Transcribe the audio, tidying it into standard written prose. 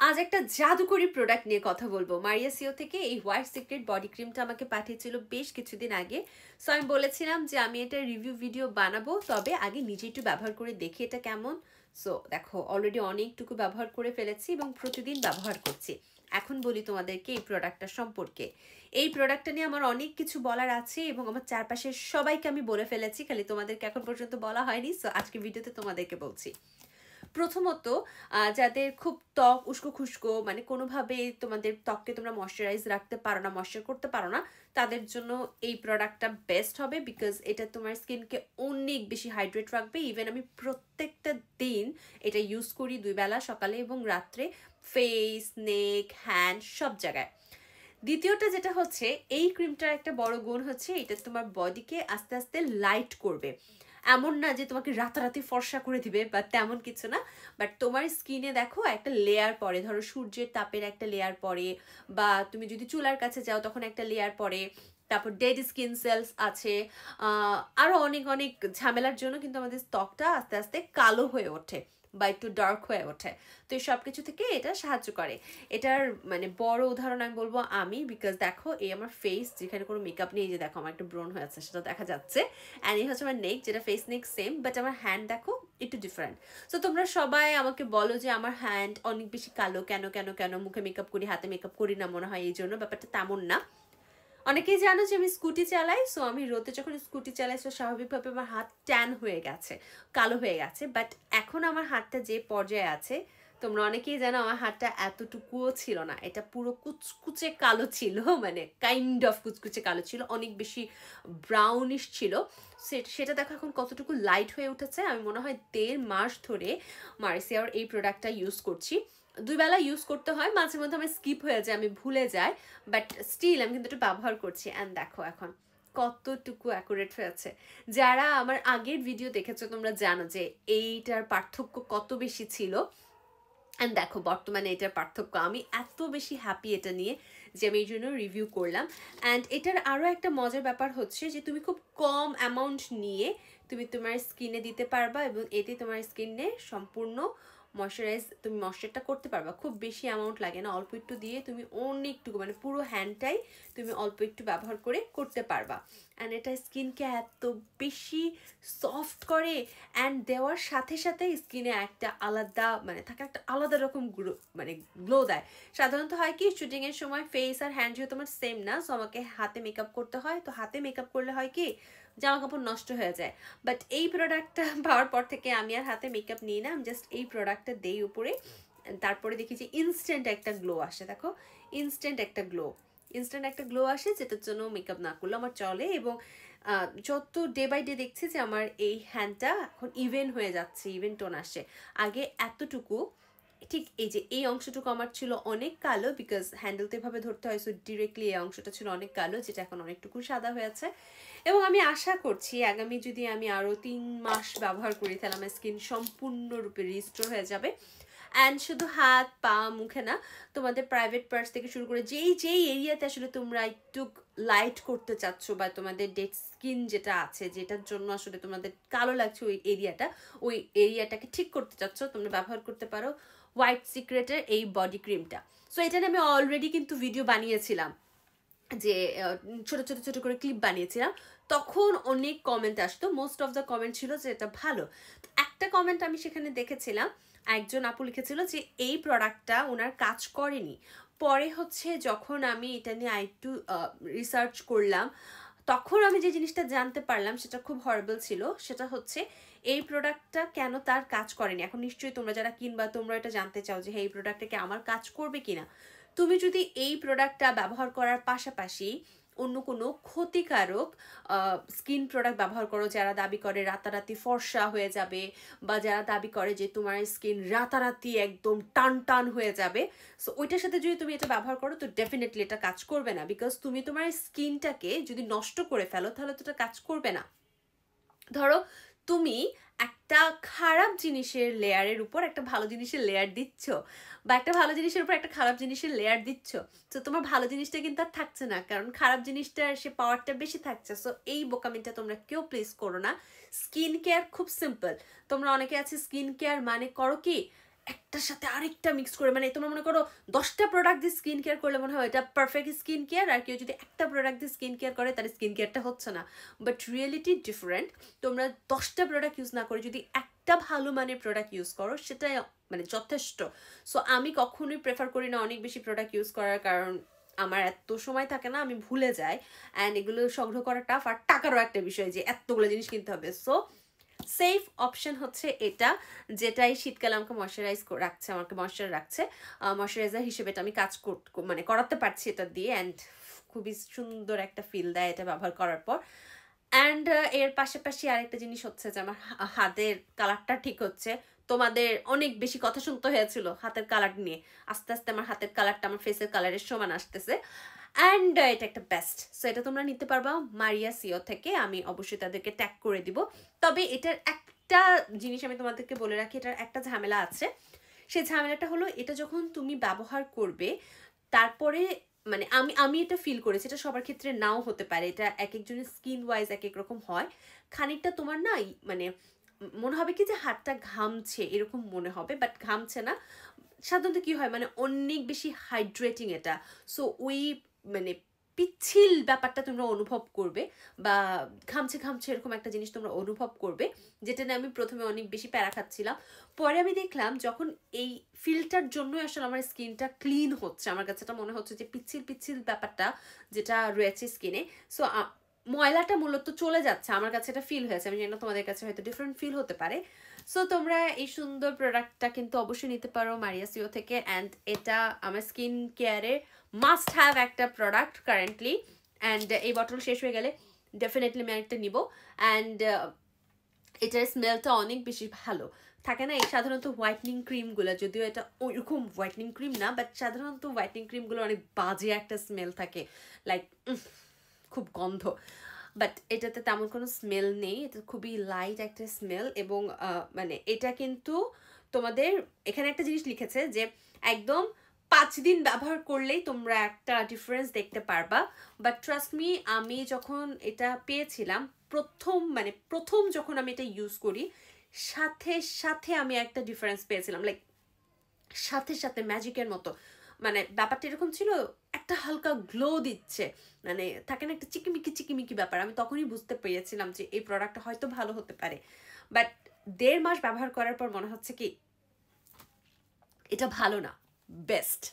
আজ একটা জাদুকরি প্রোডাক্ট নিয়ে কথা বলবো। মারিয়া সিও থেকে এই হোয়াইট সিক্রেট বডি ক্রিমটা আমাকে পাঠিয়েছিল বেশ কিছুদিন আগে। সো আমি বলেছিলাম যে আমি এটা রিভিউ ভিডিও বানাবো, তবে আগে নিজে একটু ব্যবহার করে দেখি এটা কেমন। সো দেখো, অলরেডি অনেকটুকু ব্যবহার করে ফেলেছি এবং প্রতিদিন ব্যবহার করছি। এখন বলি তোমাদেরকে এই প্রোডাক্টটা সম্পর্কে। এই প্রোডাক্টটা নিয়ে আমার অনেক কিছু বলার আছে এবং আমার চারপাশের সবাইকে আমি বলে ফেলেছি, খালি তোমাদেরকে এখন পর্যন্ত বলা হয়নি। সো আজকে ভিডিওতে তোমাদেরকে বলছি। প্রথমত, যাদের খুব ত্বক উস্কো খুস্কো, মানে কোনোভাবে তোমাদের ত্বককে তোমরা ময়শ্চারাইজ রাখতে পারো না, ময়শ্চার করতে পারো না, তাদের জন্য এই প্রোডাক্টটা বেস্ট হবে। বিকজ এটা তোমার স্কিনকে অনেক বেশি হাইড্রেট রাখবে। ইভেন আমি প্রত্যেকটা দিন এটা ইউজ করি, 2 বেলা, সকালে এবং রাত্রে, ফেস, নেক, হ্যান্ড, সব জায়গায়। দ্বিতীয়টা যেটা হচ্ছে, এই ক্রিমটার একটা বড় গুণ হচ্ছে এটা তোমার বডিকে আস্তে আস্তে লাইট করবে। এমন না যে তোমাকে রাতারাতি ফর্সা করে দিবে বা তেমন কিছু না, বাট তোমার স্কিনে দেখো একটা লেয়ার পরে, ধরো সূর্যের তাপের একটা লেয়ার পরে, বা তুমি যদি চুলার কাছে যাও তখন একটা লেয়ার পরে, তারপর ডেড স্কিন সেলস আছে, আরও অনেক অনেক ঝামেলার জন্য কিন্তু আমাদের ত্বকটা আস্তে আস্তে কালো হয়ে ওঠে বা একটু ডার্ক হয়ে ওঠে। তো এই সব কিছু থেকে এটা সাহায্য করে। এটার মানে বড় উদাহরণ আমি বলবো আমি, বিকজ দেখো এই আমার ফেস, যেখানে কোনো মেকআপ নেই, যে দেখো আমার একটা ব্রোন হয়েছে সেটা দেখা যাচ্ছে, অ্যান্ড এই হচ্ছে আমার নেক, যেটা ফেস নেক সেম, বাট আমার হ্যান্ড দেখো একটু ডিফারেন্ট। সো তোমরা সবাই আমাকে বলো যে আমার হ্যান্ড অনেক বেশি কালো কেন কেন কেন, মুখে মেকআপ করি, হাতে মেকআপ করি না মনে হয়, এই জন্য। ব্যাপারটা তেমন না। অনেকেই জানো যে আমি স্কুটি চালাই। সো আমি রোদে যখন স্কুটি চালাই, সো স্বাভাবিকভাবে আমার হাত ট্যান হয়ে গেছে, কালো হয়ে গেছে। বাট এখন আমার হাতটা যে পর্যায়ে আছে, তোমরা অনেকেই জানো আমার হাতটা এতটুকুও ছিল না, এটা পুরো কুচকুচে কালো ছিল, মানে কাইন্ড অফ কুচকুচে কালো ছিল, অনেক বেশি ব্রাউনিশ ছিল। সেটা দেখো এখন কতটুকু লাইট হয়ে উঠেছে। আমি মনে হয় 1.5 মাস ধরে মারিসিয়ার এই প্রোডাক্টটা ইউজ করছি। 2 বেলা ইউজ করতে হয়, মাঝে মধ্যে আমার স্কিপ হয়ে যায়, আমি ভুলে যাই, বাট স্টিল আমি কিন্তু একটু ব্যবহার করছি। অ্যান্ড দেখো এখন কতটুকু অ্যাকুরেট হয়েছে। যারা আমার আগের ভিডিও দেখেছো তোমরা জানো যে এইটার পার্থক্য কত বেশি ছিল। অ্যান্ড দেখো বর্তমানে এটার পার্থক্য। আমি এত বেশি হ্যাপি এটা নিয়ে যে আমি এই জন্য রিভিউ করলাম। অ্যান্ড এটার আরও একটা মজার ব্যাপার হচ্ছে যে তুমি খুব কম অ্যামাউন্ট নিয়ে তুমি তোমার স্কিনে দিতে পারবা এবং এতে তোমার স্কিনে সম্পূর্ণ ময়শ্চারাইজ, তুমি ময়শ্চারটা করতে পারবা। খুব বেশি অ্যামাউন্ট লাগে না, অল্প একটু দিয়ে তুমি অনেকটুকু, মানে পুরো হ্যান্ডটাই তুমি অল্প একটু ব্যবহার করে করতে পারবা। অ্যান্ড এটা স্কিনকে এত বেশি সফট করে, অ্যান্ড দেওয়ার সাথে সাথে স্কিনে একটা আলাদা, মানে থাকে একটা আলাদা রকম মানে গ্লো দেয়। সাধারণত হয় কি, শুটিংয়ের সময় ফেস আর হ্যান্ড যেহেতু আমার সেম না, সো আমাকে হাতে মেকআপ করতে হয়। তো হাতে মেকআপ করলে হয় কি, জামা কাপড় নষ্ট হয়ে যায়। বাট এই প্রোডাক্টটা পাওয়ার পর থেকে আমি আর হাতে মেকআপ নিই না, আমি জাস্ট এই প্রোডাক্টটা দেই উপরে, তারপরে দেখি যে ইনস্ট্যান্ট একটা গ্লো আসে। দেখো ইনস্ট্যান্ট একটা গ্লো আসে, যেটার জন্য মেকআপ না করলে আমার চলে। এবং যত ডে বাই ডে দেখছি যে আমার এই হ্যান্ডটা এখন ইভেন হয়ে যাচ্ছে, ইভেন টোন আসছে। আগে এতটুকু, ঠিক এই যে এই অংশটুকু আমার ছিল অনেক কালো, বিকজ হ্যান্ডেলতে এভাবে ধরতে হয়, সো ডিরেক্টলি এই অংশটা ছিল অনেক কালো, যেটা এখন অনেকটুকু সাদা হয়েছে। এবং আমি আশা করছি আগামী যদি আমি আরও 3 মাস ব্যবহার করি, তাহলে আমার স্কিন সম্পূর্ণরূপে রিস্টোর হয়ে যাবে। অ্যান্ড শুধু হাত পা মুখে না, তোমাদের প্রাইভেট পার্টস থেকে শুরু করে যেই যেই এরিয়াতে আসলে তোমরা একটু লাইট করতে চাচ্ছ, বা তোমাদের ডেড স্কিন যেটা আছে, যেটার জন্য আসলে তোমাদের কালো লাগছে ওই এরিয়াটাকে ঠিক করতে চাচ্ছ, তোমরা ব্যবহার করতে পারো হোয়াইট সিক্রেটের এই বডি ক্রিমটা। সো এটা নিয়ে আমি অলরেডি কিন্তু ভিডিও বানিয়েছিলাম, যে ছোট ছোট ছোট করে ক্লিপ বানিয়েছিলাম। তখন অনেক কমেন্ট আসতো, মোস্ট অফ দ্য কমেন্ট ছিল যে এটা ভালো। একটা কমেন্ট আমি সেখানে দেখেছিলাম, একজন আপু লিখেছিল যে এই প্রোডাক্টটা ওনার কাজ করেনি। পরে হচ্ছে যখন আমি এটা নিয়ে একটু রিসার্চ করলাম, তখন আমি যে জিনিসটা জানতে পারলাম সেটা খুব হরেবল ছিল। সেটা হচ্ছে এই প্রোডাক্টটা কেন তার কাজ করেনি। এখন নিশ্চয়ই তোমরা যারা কিনবা তোমরা এটা জানতে চাও যে এই প্রোডাক্টটা কি আমার কাজ করবে কিনা। তুমি যদি এই প্রোডাক্টটা ব্যবহার করার পাশাপাশি অন্য কোনো ক্ষতিকারক স্কিন প্রোডাক্ট ব্যবহার করো, যারা দাবি করে রাতারাতি ফর্সা হয়ে যাবে, বা যারা দাবি করে যে তোমার স্কিন রাতারাতি একদম টান টান হয়ে যাবে, সো ওইটার সাথে যদি তুমি এটা ব্যবহার করো তো ডেফিনেটলি এটা কাজ করবে না। বিকজ তুমি তোমার স্কিনটাকে যদি নষ্ট করে ফেলো তাহলে তো এটা কাজ করবে না। ধরো তুমি একটা খারাপ জিনিসের লেয়ারের উপর একটা ভালো জিনিসের লেয়ার দিচ্ছ, বা একটা ভালো জিনিসের উপর একটা খারাপ জিনিসের লেয়ার দিচ্ছ, তো তোমার ভালো জিনিসটা কিন্তু আর থাকছে না, কারণ খারাপ জিনিসটার সে পাওয়ারটা বেশি থাকছে। সো এই বোকামিটা তোমরা কেউ প্লিজ করো না। স্কিন কেয়ার খুব সিম্পল। তোমরা অনেকে আছে স্কিন কেয়ার মানে করো কি, একটার সাথে আরেকটা মিক্স করে, মানে তোমরা মনে করো 10টা প্রোডাক্ট দিয়ে স্কিন কেয়ার করলে মনে হয় এটা পারফেক্ট স্কিন কেয়ার, আর কেউ যদি একটা প্রোডাক্ট দিয়ে স্কিন কেয়ার করে তার স্কিন কেয়ারটা হচ্ছে না। But reality different. তোমরা 10টা প্রোডাক্ট ইউজ না করে যদি একটা ভালো মানের প্রোডাক্ট ইউজ করো সেটাই মানে যথেষ্ট। সো আমি কখনোই প্রেফার করি না অনেক বেশি প্রোডাক্ট ইউজ করার, কারণ আমার এত সময় থাকে না, আমি ভুলে যাই, অ্যান্ড এগুলো সংগ্রহ করা টাফ, আর টাকারও একটা বিষয় যে এতগুলো জিনিস কিনতে হবে। সো সেফ অপশন হচ্ছে এটা, যেটাই শীতকালে আমাকে ময়শ্চারাইজ রাখছে, আমাকে ময়শ্চার রাখছে, ময়শ্চারাইজার হিসেবে এটা আমি কাজ মানে করাতে পারছি এটা দিয়ে, অ্যান্ড খুবই সুন্দর একটা ফিল দেয় এটা ব্যবহার করার পর। অ্যান্ড এর পাশাপাশি আরেকটা জিনিস হচ্ছে যে আমার হাতের কালারটা ঠিক হচ্ছে। তোমাদের অনেক বেশি কথা শুনতে হয়েছিল হাতের কালার নিয়ে, আস্তে আস্তে আমার হাতের কালারটা আমার ফেসের কালারের সমান আসতেছে, অ্যান্ড এটা একটা বেস্ট। সো এটা তোমরা নিতে পারবা মারিয়া সিও থেকে, আমি অবশ্যই তাদেরকে ট্যাগ করে দিব। তবে এটার একটা জিনিস আমি তোমাদেরকে বলে রাখি, এটার একটা ঝামেলা আছে। সেই ঝামেলাটা হলো এটা যখন তুমি ব্যবহার করবে তারপরে, মানে আমি এটা ফিল করেছি, এটা সবার ক্ষেত্রে নাও হতে পারে, এটা এক একজনের স্কিন ওয়াইজ এক এক রকম হয়। খানিকটা তোমার না মানে মনে হবে কি যে হাতটা ঘামছে এরকম মনে হবে, বাট ঘামছে না। সাধারণত কি হয় মানে অনেক বেশি হাইড্রেটিং এটা। সো ওই মানে পিচ্ছিল ব্যাপারটা তোমরা অনুভব করবে, বা ঘামছে ঘামছে এরকম একটা জিনিস তোমরা অনুভব করবে, যেটা নিয়ে আমি প্রথমে অনেক বেশি প্যারা খাচ্ছিলাম। পরে আমি দেখলাম যখন এই ফিল্টার জন্যই আসলে আমার স্কিনটা ক্লিন হচ্ছে, আমার কাছে এটা মনে হচ্ছে যে পিচ্ছিল পিচ্ছিল ব্যাপারটা যেটা রয়েছে স্কিনে, সো ময়লাটা মূলত চলে যাচ্ছে, আমার কাছে এটা ফিল হয়েছে। আমি জানি না তোমাদের কাছে হয়তো ডিফারেন্ট ফিল হতে পারে। সো তোমরা এই সুন্দর প্রোডাক্টটা কিন্তু অবশ্যই নিতে পারো মারিয়া সিও থেকে, অ্যান্ড এটা আমার স্কিন কেয়ারে মাস্ট হ্যাভ একটা প্রোডাক্ট কারেন্টলি, অ্যান্ড এই বটল শেষ হয়ে গেলে ডেফিনেটলি আমি একটা নিব। অ্যান্ড এটার স্মেলটা অনেক বেশি ভালো থাকে না এই সাধারণত হোয়াইটনিং ক্রিমগুলো, যদিও এটা ওইরকম হোয়াইটনিং ক্রিম না, বাট সাধারণত হোয়াইটনিং ক্রিমগুলো অনেক বাজে একটা স্মেল থাকে, লাইক খুব গন্ধ। বাট এটাতে তেমন কোনো স্মেল নেই, এটা খুবই লাইট একটা স্মেল। এবং মানে এটা কিন্তু তোমাদের এখানে একটা জিনিস লিখেছে যে একদম 5 দিন ব্যবহার করলেই তোমরা একটা ডিফারেন্স দেখতে পারবা। বাট ট্রাস্ট মি, আমি যখন এটা পেয়েছিলাম প্রথম যখন আমি এটা ইউজ করি, সাথে সাথে আমি একটা ডিফারেন্স পেয়েছিলাম, লাইক সাথে সাথে ম্যাজিকের মতো। মানে ব্যাপারটা এরকম ছিল, একটা হালকা গ্লো দিচ্ছে, মানে থাকে না একটা চিকিমিকি চিকিমিকি ব্যাপার। আমি তখনই বুঝতে পেরেছিলাম যে এই প্রোডাক্টটা হয়তো ভালো হতে পারে। বাট 1.5 মাস ব্যবহার করার পর মনে হচ্ছে কি এটা ভালো না, বেস্ট।